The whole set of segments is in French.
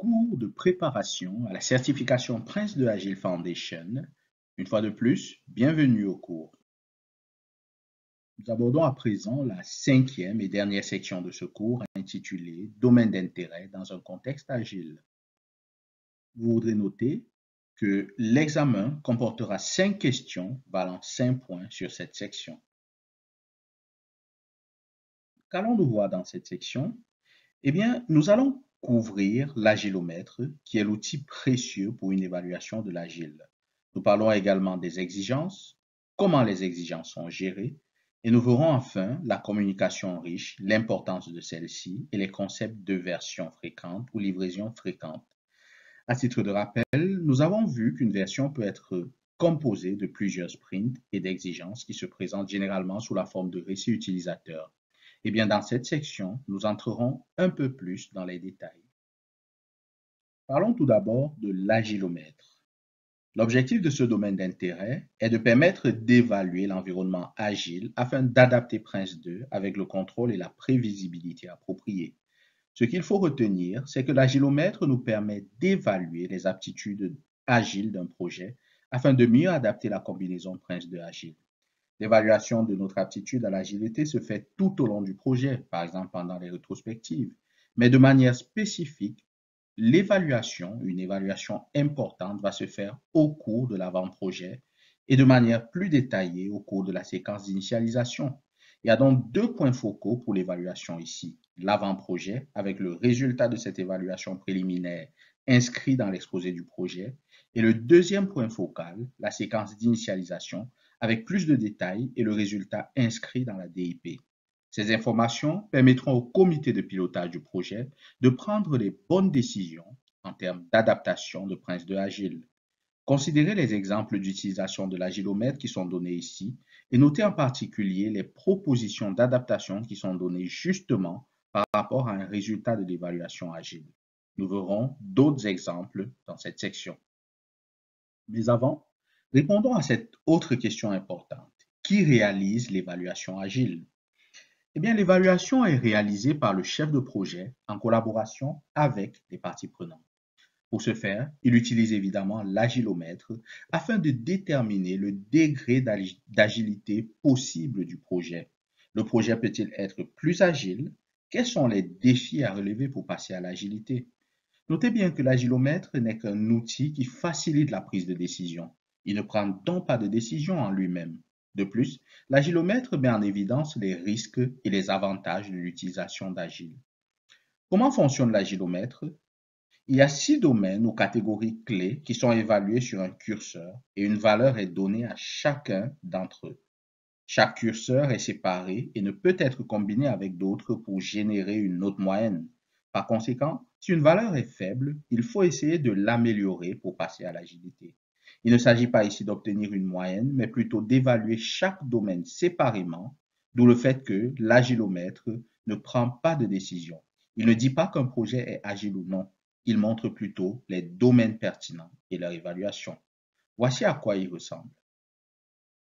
cours de préparation à la certification Prince de Agile Foundation. Une fois de plus, bienvenue au cours. Nous abordons à présent la cinquième et dernière section de ce cours intitulée Domaine d'intérêt dans un contexte agile. Vous voudrez noter que l'examen comportera 5 questions valant 5 points sur cette section. Qu'allons-nous voir dans cette section? Eh bien, nous allons couvrir l'agilomètre, qui est l'outil précieux pour une évaluation de l'agile. Nous parlons également des exigences, comment les exigences sont gérées, et nous verrons enfin la communication riche, l'importance de celle-ci et les concepts de version fréquente ou livraison fréquente. À titre de rappel, nous avons vu qu'une version peut être composée de plusieurs sprints et d'exigences qui se présentent généralement sous la forme de récits utilisateurs. Eh bien, dans cette section, nous entrerons un peu plus dans les détails. Parlons tout d'abord de l'agilomètre. L'objectif de ce domaine d'intérêt est de permettre d'évaluer l'environnement agile afin d'adapter Prince 2 avec le contrôle et la prévisibilité appropriés. Ce qu'il faut retenir, c'est que l'agilomètre nous permet d'évaluer les aptitudes agiles d'un projet afin de mieux adapter la combinaison Prince 2 agile. L'évaluation de notre aptitude à l'agilité se fait tout au long du projet, par exemple pendant les rétrospectives, mais de manière spécifique, une évaluation importante va se faire au cours de l'avant-projet et de manière plus détaillée au cours de la séquence d'initialisation. Il y a donc 2 points focaux pour l'évaluation ici. L'avant-projet, avec le résultat de cette évaluation préliminaire inscrit dans l'exposé du projet, et le deuxième point focal, la séquence d'initialisation, avec plus de détails et le résultat inscrit dans la DIP. Ces informations permettront au comité de pilotage du projet de prendre les bonnes décisions en termes d'adaptation de Prince 2 Agile. Considérez les exemples d'utilisation de l'agilomètre qui sont donnés ici et notez en particulier les propositions d'adaptation qui sont données justement par rapport à un résultat de l'évaluation agile. Nous verrons d'autres exemples dans cette section. Mais avant, répondons à cette autre question importante. Qui réalise l'évaluation agile? Eh bien, l'évaluation est réalisée par le chef de projet en collaboration avec les parties prenantes. Pour ce faire, il utilise évidemment l'agilomètre afin de déterminer le degré d'agilité possible du projet. Le projet peut-il être plus agile? Quels sont les défis à relever pour passer à l'agilité? Notez bien que l'agilomètre n'est qu'un outil qui facilite la prise de décision. Il ne prend donc pas de décision en lui-même. De plus, l'agilomètre met en évidence les risques et les avantages de l'utilisation d'agile. Comment fonctionne l'agilomètre? Il y a 6 domaines ou catégories clés qui sont évaluées sur un curseur et une valeur est donnée à chacun d'entre eux. Chaque curseur est séparé et ne peut être combiné avec d'autres pour générer une note moyenne. Par conséquent, si une valeur est faible, il faut essayer de l'améliorer pour passer à l'agilité. Il ne s'agit pas ici d'obtenir une moyenne, mais plutôt d'évaluer chaque domaine séparément, d'où le fait que l'agilomètre ne prend pas de décision. Il ne dit pas qu'un projet est agile ou non, il montre plutôt les domaines pertinents et leur évaluation. Voici à quoi il ressemble.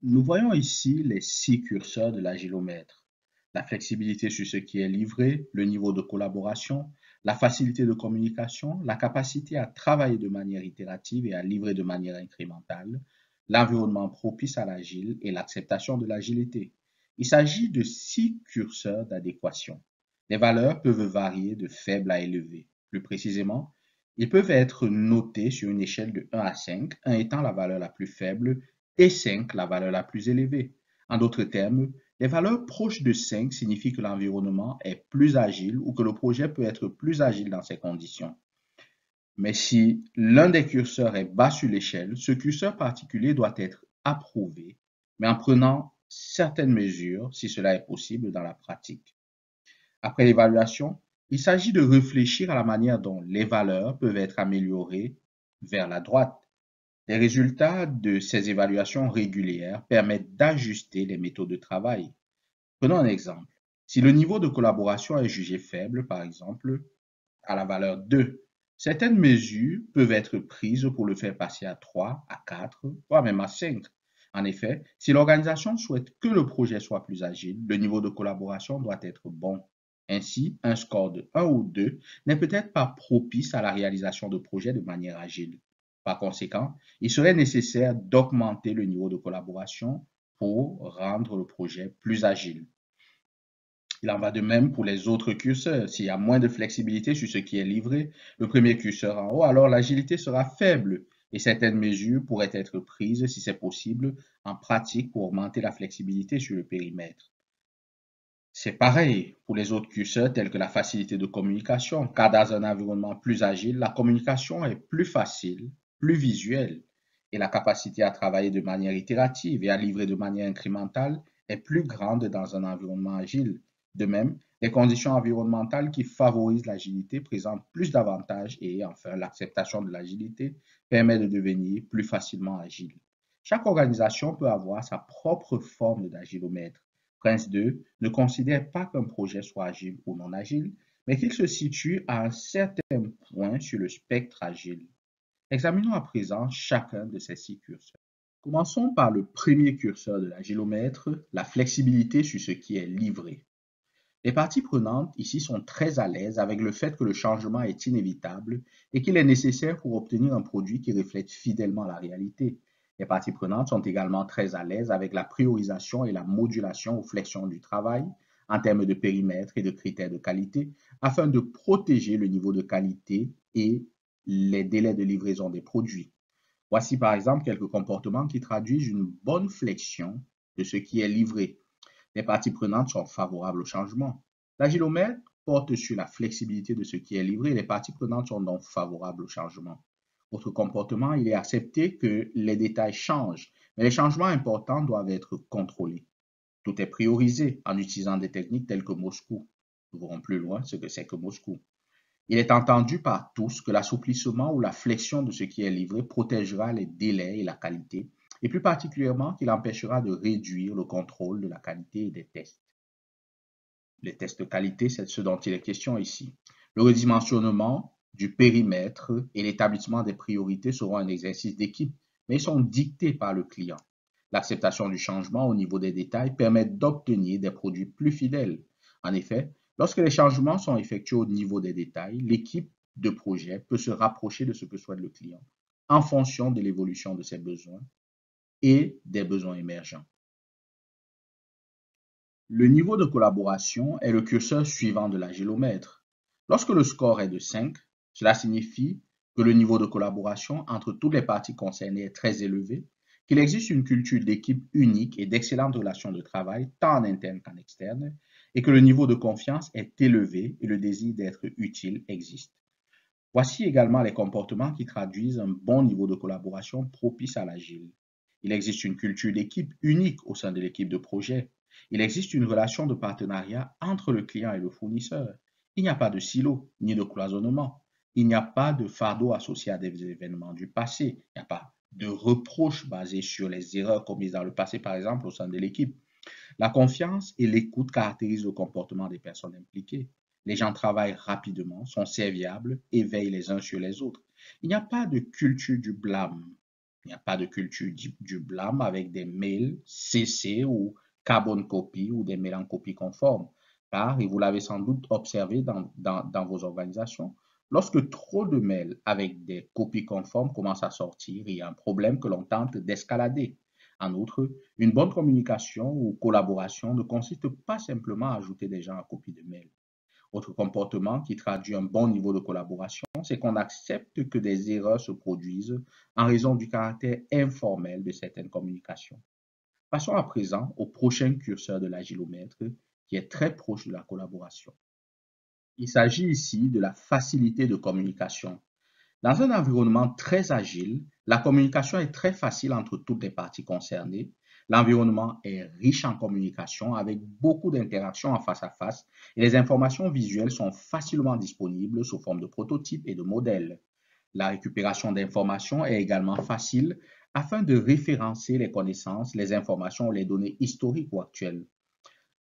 Nous voyons ici les 6 curseurs de l'agilomètre. La flexibilité sur ce qui est livré, le niveau de collaboration, la facilité de communication, la capacité à travailler de manière itérative et à livrer de manière incrémentale, l'environnement propice à l'agile et l'acceptation de l'agilité. Il s'agit de 6 curseurs d'adéquation. Les valeurs peuvent varier de faible à élevé. Plus précisément, ils peuvent être notés sur une échelle de 1 à 5, 1 étant la valeur la plus faible et 5 la valeur la plus élevée. En d'autres termes, les valeurs proches de 5 signifient que l'environnement est plus agile ou que le projet peut être plus agile dans ces conditions. Mais si l'un des curseurs est bas sur l'échelle, ce curseur particulier doit être approuvé, mais en prenant certaines mesures si cela est possible dans la pratique. Après l'évaluation, il s'agit de réfléchir à la manière dont les valeurs peuvent être améliorées vers la droite. Les résultats de ces évaluations régulières permettent d'ajuster les méthodes de travail. Prenons un exemple. Si le niveau de collaboration est jugé faible, par exemple, à la valeur 2, certaines mesures peuvent être prises pour le faire passer à 3, à 4, voire même à 5. En effet, si l'organisation souhaite que le projet soit plus agile, le niveau de collaboration doit être bon. Ainsi, un score de 1 ou 2 n'est peut-être pas propice à la réalisation de projets de manière agile. Par conséquent, il serait nécessaire d'augmenter le niveau de collaboration pour rendre le projet plus agile. Il en va de même pour les autres curseurs. S'il y a moins de flexibilité sur ce qui est livré, le premier curseur en haut, alors l'agilité sera faible et certaines mesures pourraient être prises, si c'est possible, en pratique pour augmenter la flexibilité sur le périmètre. C'est pareil pour les autres curseurs tels que la facilité de communication, car dans un environnement plus agile, la communication est plus facile, plus visuelle, et la capacité à travailler de manière itérative et à livrer de manière incrémentale est plus grande dans un environnement agile. De même, les conditions environnementales qui favorisent l'agilité présentent plus d'avantages et enfin, l'acceptation de l'agilité permet de devenir plus facilement agile. Chaque organisation peut avoir sa propre forme d'agilomètre. Prince 2 ne considère pas qu'un projet soit agile ou non agile, mais qu'il se situe à un certain point sur le spectre agile. Examinons à présent chacun de ces 6 curseurs. Commençons par le premier curseur de l'agilomètre, la flexibilité sur ce qui est livré. Les parties prenantes ici sont très à l'aise avec le fait que le changement est inévitable et qu'il est nécessaire pour obtenir un produit qui reflète fidèlement la réalité. Les parties prenantes sont également très à l'aise avec la priorisation et la modulation ou flexion du travail en termes de périmètre et de critères de qualité afin de protéger le niveau de qualité et les délais de livraison des produits. Voici par exemple quelques comportements qui traduisent une bonne flexion de ce qui est livré. Les parties prenantes sont favorables au changement. L'agilomètre porte sur la flexibilité de ce qui est livré. Les parties prenantes sont donc favorables au changement. Autre comportement, il est accepté que les détails changent, mais les changements importants doivent être contrôlés. Tout est priorisé en utilisant des techniques telles que Moscou. Nous verrons plus loin ce que c'est que Moscou. Il est entendu par tous que l'assouplissement ou la flexion de ce qui est livré protégera les délais et la qualité, et plus particulièrement qu'il empêchera de réduire le contrôle de la qualité et des tests. Les tests de qualité, c'est ce dont il est question ici. Le redimensionnement du périmètre et l'établissement des priorités seront un exercice d'équipe, mais ils sont dictés par le client. L'acceptation du changement au niveau des détails permet d'obtenir des produits plus fidèles. En effet, lorsque les changements sont effectués au niveau des détails, l'équipe de projet peut se rapprocher de ce que souhaite le client en fonction de l'évolution de ses besoins et des besoins émergents. Le niveau de collaboration est le curseur suivant de l'agilomètre. Lorsque le score est de 5, cela signifie que le niveau de collaboration entre toutes les parties concernées est très élevé, qu'il existe une culture d'équipe unique et d'excellentes relations de travail, tant en interne qu'en externe, et que le niveau de confiance est élevé et le désir d'être utile existe. Voici également les comportements qui traduisent un bon niveau de collaboration propice à l'agile. Il existe une culture d'équipe unique au sein de l'équipe de projet. Il existe une relation de partenariat entre le client et le fournisseur. Il n'y a pas de silo ni de cloisonnement. Il n'y a pas de fardeau associé à des événements du passé. Il n'y a pas de reproches basés sur les erreurs commises dans le passé, par exemple, au sein de l'équipe. La confiance et l'écoute caractérisent le comportement des personnes impliquées. Les gens travaillent rapidement, sont serviables et veillent les uns sur les autres. Il n'y a pas de culture du blâme. Il n'y a pas de culture du blâme avec des mails CC ou carbon copy ou des mails en copie conforme. Car, et vous l'avez sans doute observé dans vos organisations, lorsque trop de mails avec des copies conformes commencent à sortir, il y a un problème que l'on tente d'escalader. En outre, une bonne communication ou collaboration ne consiste pas simplement à ajouter des gens à copie de mail. Autre comportement qui traduit un bon niveau de collaboration, c'est qu'on accepte que des erreurs se produisent en raison du caractère informel de certaines communications. Passons à présent au prochain curseur de l'agilomètre qui est très proche de la collaboration. Il s'agit ici de la facilité de communication. Dans un environnement très agile, la communication est très facile entre toutes les parties concernées. L'environnement est riche en communication avec beaucoup d'interactions en face à face et les informations visuelles sont facilement disponibles sous forme de prototypes et de modèles. La récupération d'informations est également facile afin de référencer les connaissances, les informations ou les données historiques ou actuelles.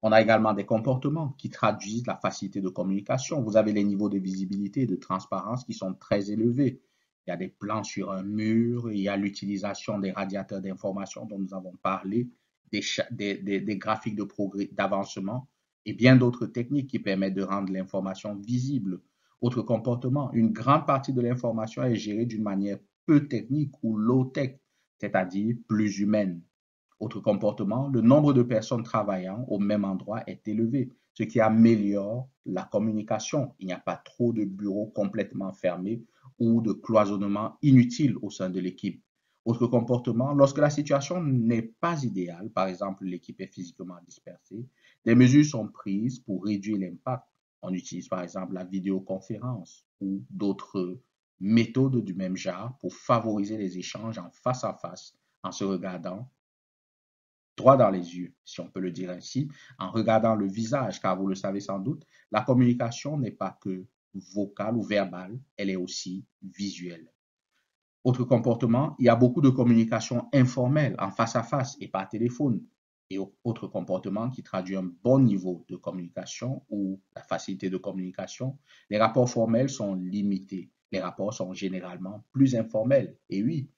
On a également des comportements qui traduisent la facilité de communication. Vous avez les niveaux de visibilité et de transparence qui sont très élevés. Il y a des plans sur un mur, il y a l'utilisation des radiateurs d'information dont nous avons parlé, des graphiques de progrès, d'avancement et bien d'autres techniques qui permettent de rendre l'information visible. Autre comportement, une grande partie de l'information est gérée d'une manière peu technique ou low-tech, c'est-à-dire plus humaine. Autre comportement, le nombre de personnes travaillant au même endroit est élevé, ce qui améliore la communication. Il n'y a pas trop de bureaux complètement fermés ou de cloisonnement inutile au sein de l'équipe. Autre comportement, lorsque la situation n'est pas idéale, par exemple l'équipe est physiquement dispersée, des mesures sont prises pour réduire l'impact. On utilise par exemple la vidéoconférence ou d'autres méthodes du même genre pour favoriser les échanges en face à face en se regardant droit dans les yeux, si on peut le dire ainsi, en regardant le visage, car vous le savez sans doute, la communication n'est pas que vocale ou verbale, elle est aussi visuelle. Autre comportement, il y a beaucoup de communication informelle, en face à face et par téléphone. Et autre comportement qui traduit un bon niveau de communication ou la facilité de communication, les rapports formels sont limités. Les rapports sont généralement plus informels. Et oui,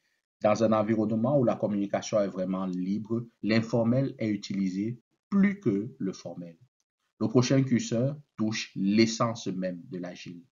dans un environnement où la communication est vraiment libre, l'informel est utilisé plus que le formel. Le prochain curseur touche l'essence même de l'agile.